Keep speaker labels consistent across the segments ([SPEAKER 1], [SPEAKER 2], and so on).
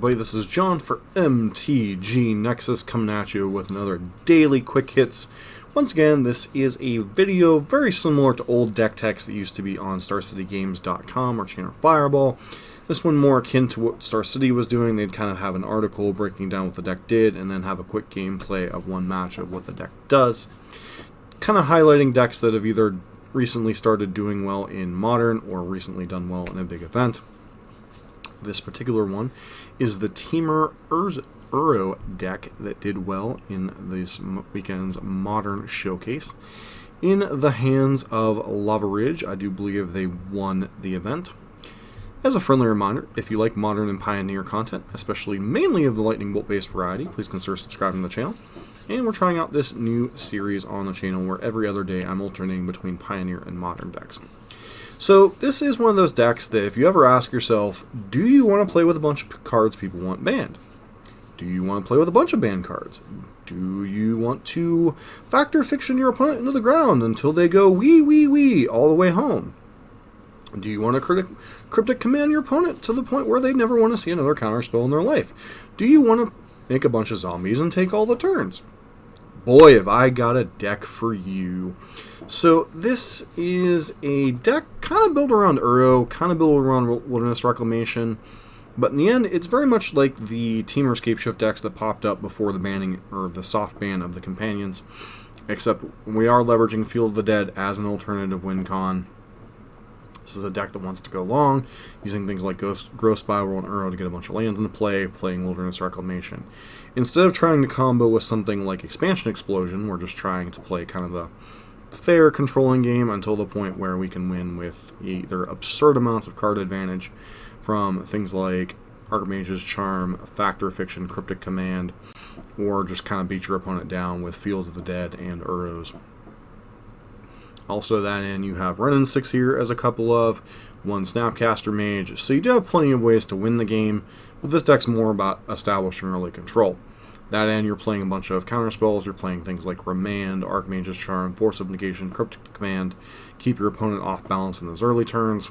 [SPEAKER 1] everybody, this is John for MTG Nexus coming at you with another daily quick hits. Once again, this is a video very similar to old deck techs that used to be on StarCityGames.com or Channel Fireball. This one more akin to what Star City was doing. They'd kind of have an article breaking down what the deck did and then have a quick gameplay of one match of what the deck does. Kind of highlighting decks that have either recently started doing well in Modern or recently done well in a big event. This particular one is the Temur deck that did well in this weekend's Modern Showcase. In the hands of Lava Ridge, I do believe they won the event. As a friendly reminder, if you like Modern and Pioneer content, especially mainly of the Lightning Bolt based variety, please consider subscribing to the channel. And we're trying out this new series on the channel where every other day I'm alternating between Pioneer and Modern decks. So this is one of those decks that if you ever ask yourself, do you want to play with a bunch of cards people want banned? Do you want to play with a bunch of banned cards? Do you want to factor fiction your opponent into the ground until they go wee all the way home? Do you want to cryptic command your opponent to the point where they never want to see another counterspell in their life? Do you want to make a bunch of zombies and take all the turns? Boy, have I got a deck for you. So this is a deck kind of built around Uro, kind of built around Wilderness Reclamation, but in the end, it's very much like the Temur Scapeshift decks that popped up before the banning, or the soft ban of the Companions, except we are leveraging Field of the Dead as an alternative win con. This is a deck that wants to go long, using things like Growth Spiral and Uro to get a bunch of lands into play, playing Wilderness Reclamation. Instead of trying to combo with something like Expansion Explosion, we're just trying to play kind of a fair controlling game until the point where we can win with either absurd amounts of card advantage from things like Archmage's Charm, Factor Fiction, Cryptic Command, or just kind of beat your opponent down with Fields of the Dead and Uros. Also, that end, you have Renin 6 here as a couple of, one Snapcaster Mage, so you do have plenty of ways to win the game, but this deck's more about establishing early control. That end, you're playing a bunch of counterspells, you're playing things like Remand, Archmage's Charm, Force of Negation, Cryptic Command, keep your opponent off balance in those early turns.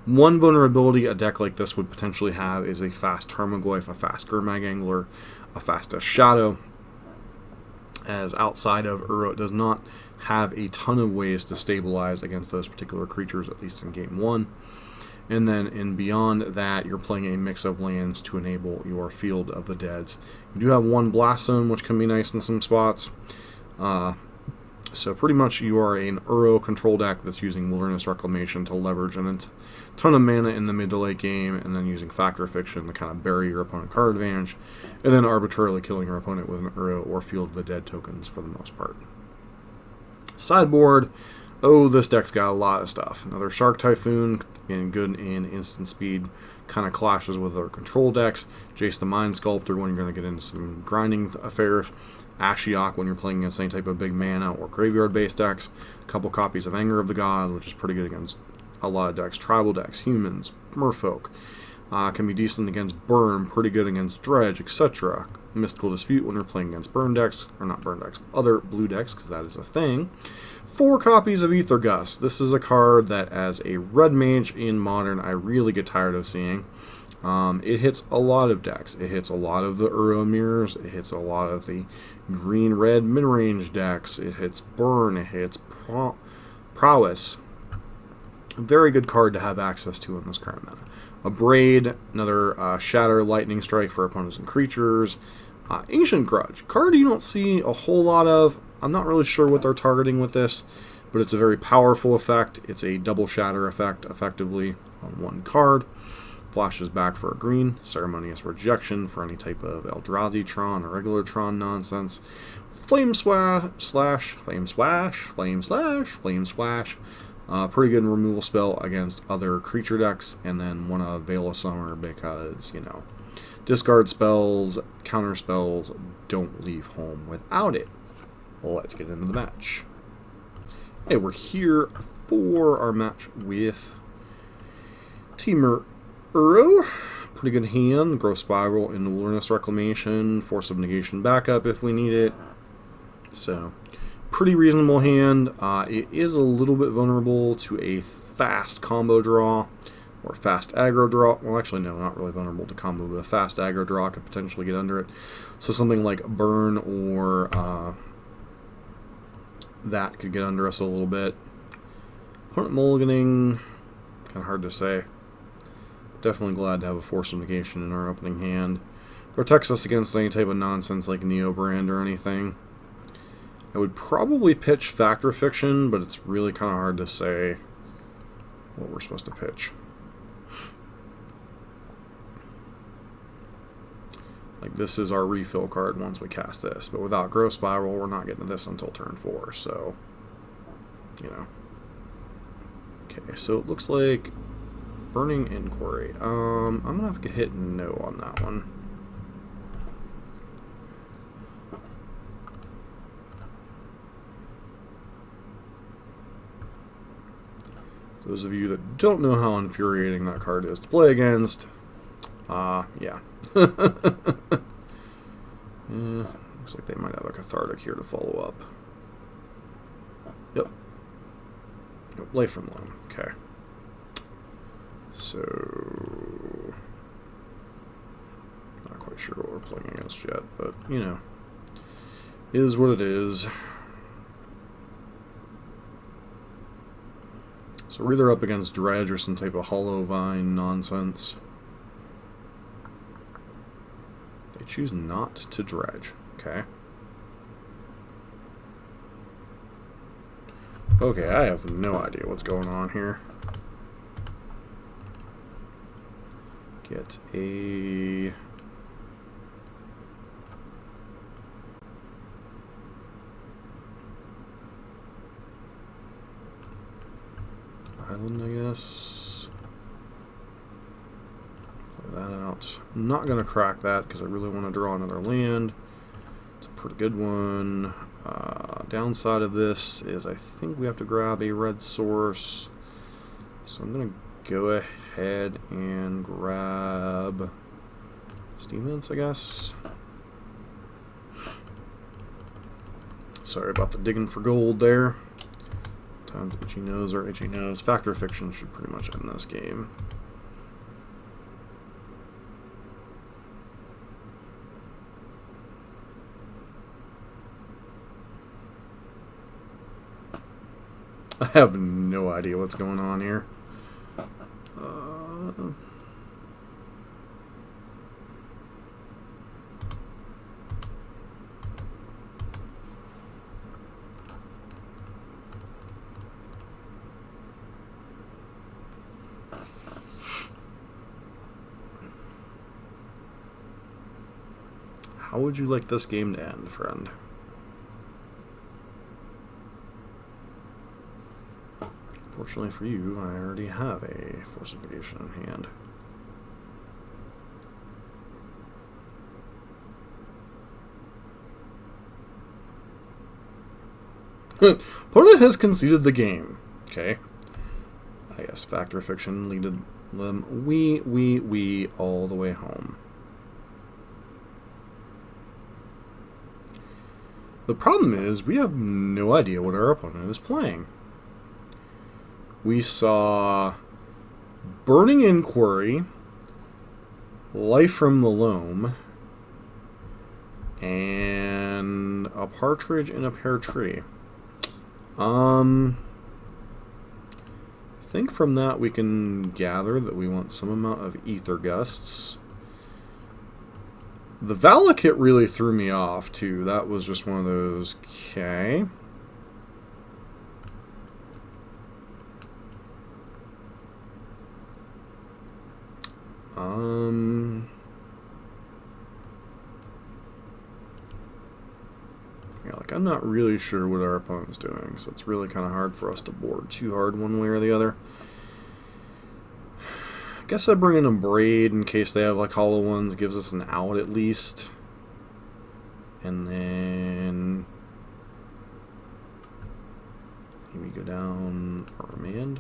[SPEAKER 1] One vulnerability a deck like this would potentially have is a fast Tarmogoyf, a fast Gurmag Angler, a fast Shadow, as outside of Uro, it does not have a ton of ways to stabilize against those particular creatures, at least in game one. And then in beyond that, you're playing a mix of lands to enable your Field of the Deads. You do have one Blast Zone, which can be nice in some spots. So pretty much you are an Uro control deck that's using Wilderness Reclamation to leverage a ton of mana in the mid to late game, and then using Factor Fiction to kind of bury your opponent card advantage, and then arbitrarily killing your opponent with an Uro or Field of the Dead tokens for the most part. Sideboard, oh, this deck's got a lot of stuff. Another Shark Typhoon, getting good in instant speed, kind of clashes with other control decks. Jace the Mind Sculptor when you're going to get into some grinding affairs. Ashiok when you're playing against any type of big mana or graveyard-based decks. A couple copies of Anger of the Gods, which is pretty good against a lot of decks. Tribal decks, humans, merfolk. Can be decent against Burn, pretty good against Dredge, etc. Mystical Dispute when you're playing against burn decks, or not burn decks, other blue decks, because that is a thing. 4 copies of Aether Gust. This is a card that, as a red mage in Modern, I really get tired of seeing. It hits a lot of decks. It hits a lot of the Uro mirrors. It hits a lot of the green-red mid-range decks. It hits Burn. It hits Prowess. A very good card to have access to in this current meta. A Braid, another Shatter Lightning Strike for opponents and creatures. Ancient Grudge, card you don't see a whole lot of. I'm not really sure what they're targeting with this, but it's a very powerful effect. It's a double shatter effect, effectively, on one card. Flashes back for a green. Ceremonious Rejection for any type of Eldrazi Tron or regular Tron nonsense. Flame Slash. Pretty good removal spell against other creature decks, and then one of Veil of Summer because, you know, discard spells, counter spells, don't leave home without it. Let's get into the match. Hey, we're here for our match with Temur Uro. Pretty good hand. Growth Spiral into Wilderness Reclamation. Force of Negation backup if we need it. So, pretty reasonable hand. It is a little bit vulnerable to a fast combo draw. Or fast aggro draw. Well, actually, no, not really vulnerable to combo, but a fast aggro draw could potentially get under it. So something like burn or that could get under us a little bit. Opponent mulliganing, kind of hard to say. Definitely glad to have a Force of Negation in our opening hand. Protects us against any type of nonsense like Neobrand or anything. I would probably pitch Fact or Fiction, but it's really kind of hard to say what we're supposed to pitch. Like, this is our refill card once we cast this, but without Growth Spiral, we're not getting to this until turn 4, so, you know. Okay, so it looks like Burning Inquiry. I'm going to have to hit no on that one. Those of you that don't know how infuriating that card is to play against, yeah. Looks like they might have a Cathartic here to follow up. Yep. Life from Loam. Okay. So, not quite sure what we're playing against yet, but, you know, is what it is. So we're either up against Dredge or some type of Hollow Vine nonsense. They choose not to Dredge. Okay. Okay, I have no idea what's going on here. Get a... Island, I guess. Play that out. I'm not going to crack that because I really want to draw another land. It's a pretty good one. Downside of this is I think we have to grab a red source. So I'm going to go ahead and grab Steamlands, I guess. Sorry about the digging for gold there. Times itchy nose or itchy nose. Fact or Fiction should pretty much end this game. I have no idea what's going on here. How would you like this game to end, friend? Fortunately for you, I already have a Force of Negation in hand. Opponent has conceded the game. Okay. I guess Fact or Fiction leaded them we all the way home. The problem is we have no idea what our opponent is playing. We saw Burning Inquiry, Life from the Loam, and a Partridge in a Pear Tree. I think from that we can gather that we want some amount of Ether Gusts. The Valakut really threw me off, too. That was just one of those, okay. Yeah, like, I'm not really sure what our opponent's doing, so it's really kind of hard for us to board too hard one way or the other. I guess I bring in a Braid in case they have, like, hollow ones. Gives us an out at least. And then maybe go down our Remand.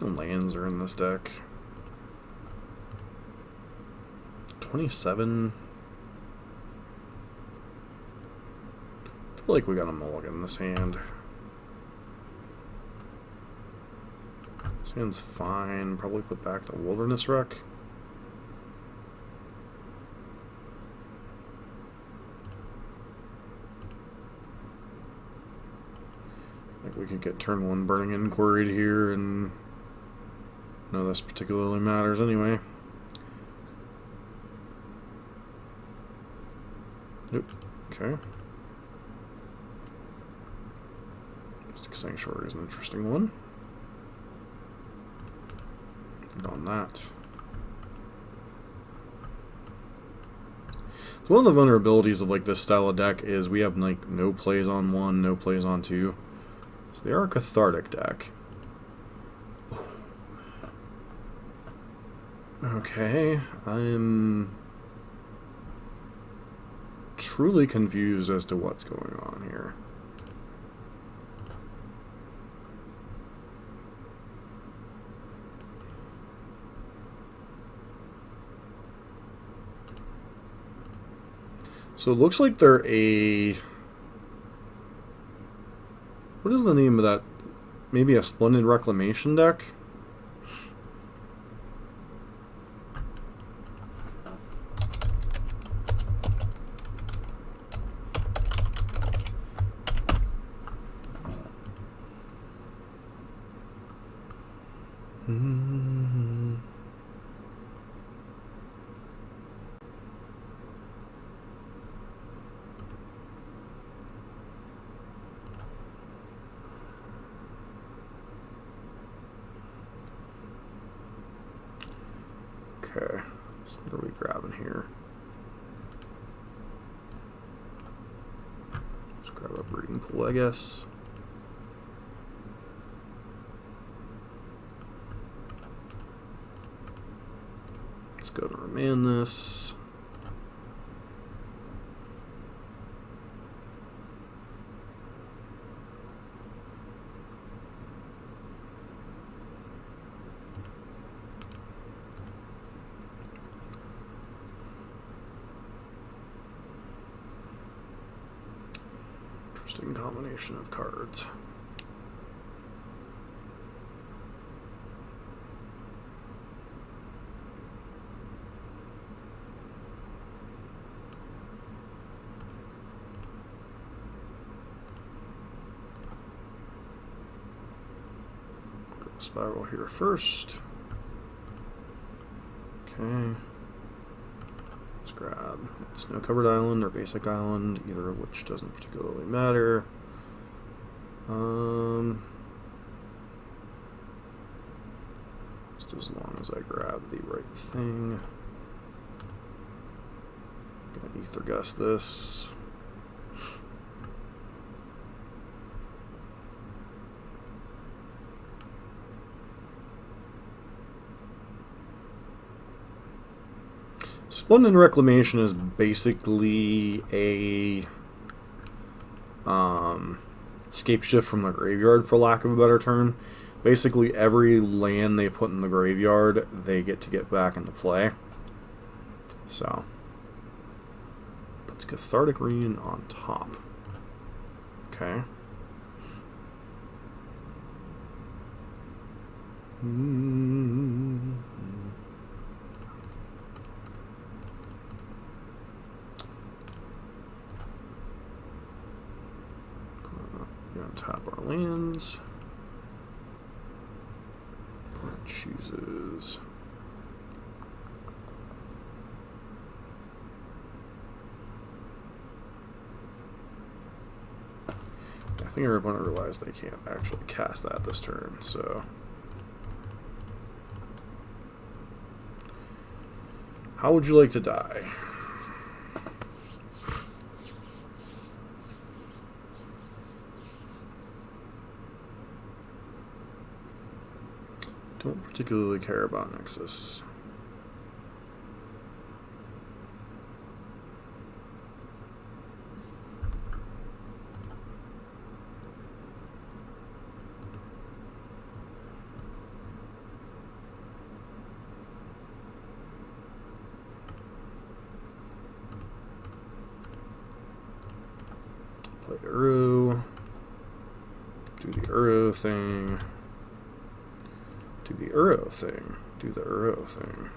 [SPEAKER 1] lands are in this deck? 27. I feel like we got a mulligan in this hand. This hand's fine. Probably put back the Wilderness Wreck. Like we could get turn 1 Burning Inquiry here, and none of this particularly matters anyway. Nope. Okay. Mystic Sanctuary is an interesting one. On that. So one of the vulnerabilities of like this style of deck is we have like no plays on 1, no plays on 2. So they are a cathartic deck. Okay, I'm truly confused as to what's going on here. So it looks like they're a... What is the name of that? Maybe a Splendid Reclamation deck? Okay, so what are we grabbing here? Let's grab a Breeding Pool, I guess. Let's go to remand this. Interesting combination of cards. Go Spiral here first. Okay. Let's grab Snow-Covered Island or Basic Island, either of which doesn't particularly matter. Just as long as I grab the right thing. Gonna Ether Gust this. Splendid Reclamation is basically a scape shift from the graveyard, for lack of a better term. Basically, every land they put in the graveyard, they get to get back into play. So, puts Cathartic Reunion on top. Okay. Tap our lands. Opponent chooses. I think our opponent realized they can't actually cast that this turn, so. How would you like to die? Don't particularly care about Nexus. Play Uro. Do the Uro thing. Do the Uro thing. Do the Uro thing.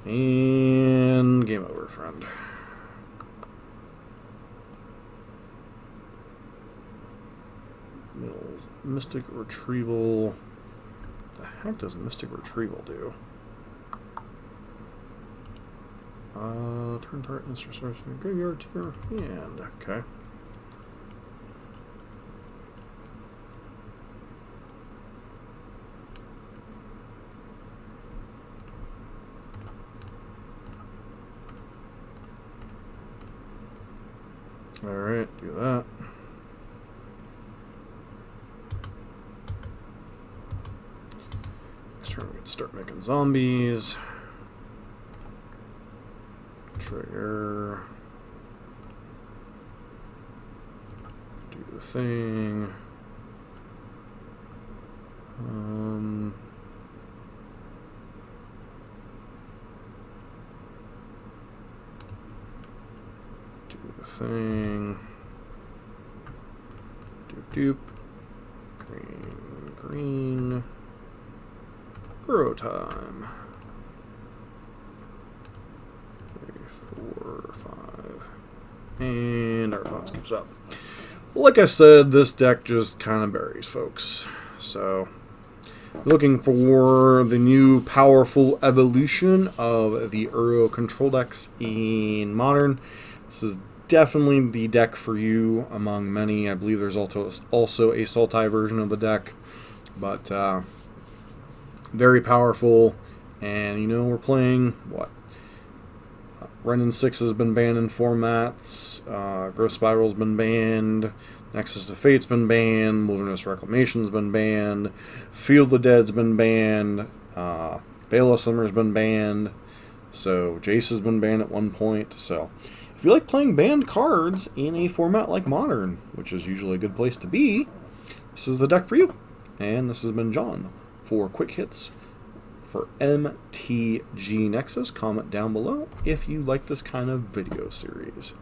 [SPEAKER 1] And game over, friend. Mills. Mystic Retrieval. What the heck does Mystic Retrieval do? Turn target instant source from your graveyard to your hand. Okay. Alright, do that. Next turn we can start making zombies. Trigger. Do the thing. Do the thing. Doop doop. Green, green. Grow time. 4, 5, and our opponent skips up. Like I said, this deck just kind of buries folks. So, looking for the new powerful evolution of the Uro control decks in Modern. This is definitely the deck for you among many. I believe there's also a Sultai version of the deck, but very powerful. And you know, we're playing what? Renin 6 has been banned in formats. Growth Spiral's been banned. Nexus of Fate's been banned. Wilderness Reclamation's been banned. Field of the Dead's been banned. Veil of Summer's been banned. So Jace has been banned at one point. So if you like playing banned cards in a format like Modern, which is usually a good place to be, this is the deck for you. And this has been John for Quick Hits for MTG Nexus. Comment down below if you like this kind of video series.